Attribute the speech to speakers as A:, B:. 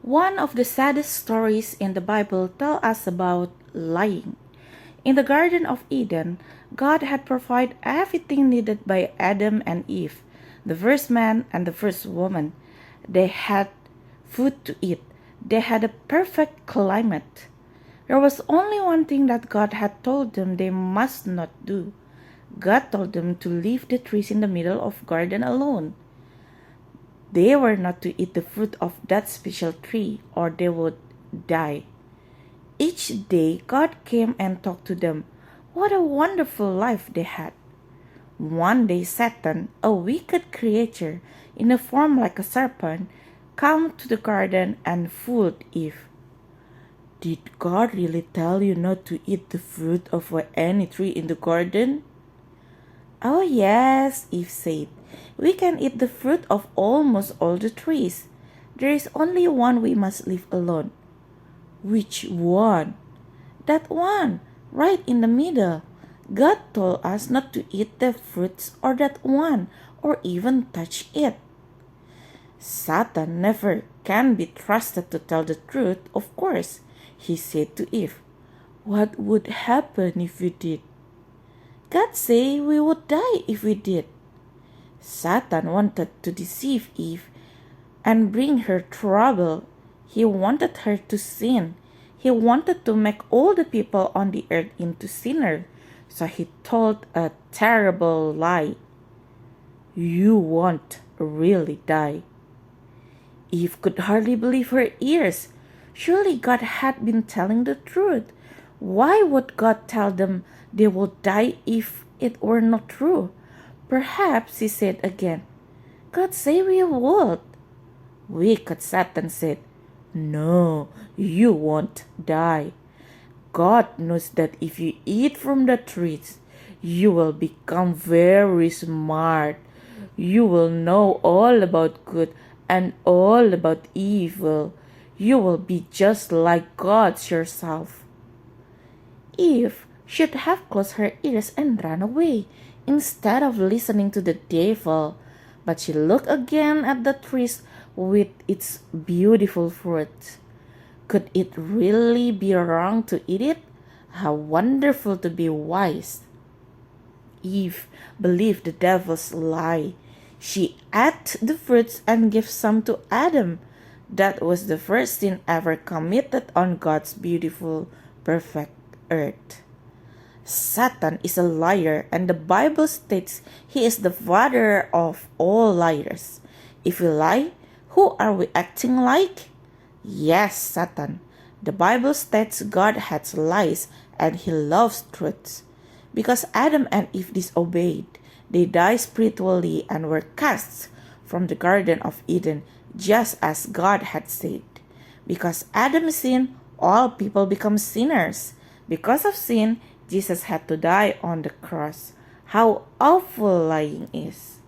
A: One of the saddest stories in the Bible tell us about lying. In the Garden of Eden, God had provided everything needed by Adam and Eve, the first man and the first woman. They had food to eat. They had a perfect climate. There was only one thing that God had told them they must not do. God told them to leave the trees in the middle of garden alone. They were not to eat the fruit of that special tree or they would die. Each day God came and talked to them. What a wonderful life they had. One day Satan, a wicked creature in a form like a serpent, came to the garden and fooled Eve. Did God really tell you not to eat the fruit of any tree in the garden? Oh yes, Eve said. We can eat the fruit of almost all the trees. There is only one we must leave alone. Which one? That one, right in the middle. God told us not to eat the fruits or that one, or even touch it. Satan never can be trusted to tell the truth, of course. He said to Eve, "What would happen if you did?" God said we would die if we did. Satan wanted to deceive Eve and bring her trouble. He wanted her to sin. He wanted to make all the people on the earth into sinners. So he told a terrible lie. You won't really die. Eve could hardly believe her ears. Surely God had been telling the truth. Why would God tell them they would die if it were not true? Perhaps, he said again, God said we would. Wicked Satan said, No, you won't die. God knows that if you eat from the trees, you will become very smart. You will know all about good and all about evil. You will be just like God yourself. Eve should have closed her ears and run away instead of listening to the devil. But she looked again at the trees with its beautiful fruit. Could it really be wrong to eat it? How wonderful to be wise. Eve believed the devil's lie. She ate the fruits and gave some to Adam. That was the first sin ever committed on God's beautiful, perfect earth. Satan is a liar, and the Bible states he is the father of all liars. If we lie, who are we acting like? Yes, Satan. The Bible states God hates lies and he loves truth. Because Adam and Eve disobeyed, they died spiritually and were cast from the Garden of Eden, just as God had said. Because Adam sinned, all people become sinners. Because of sin, Jesus had to die on the cross. How awful lying is.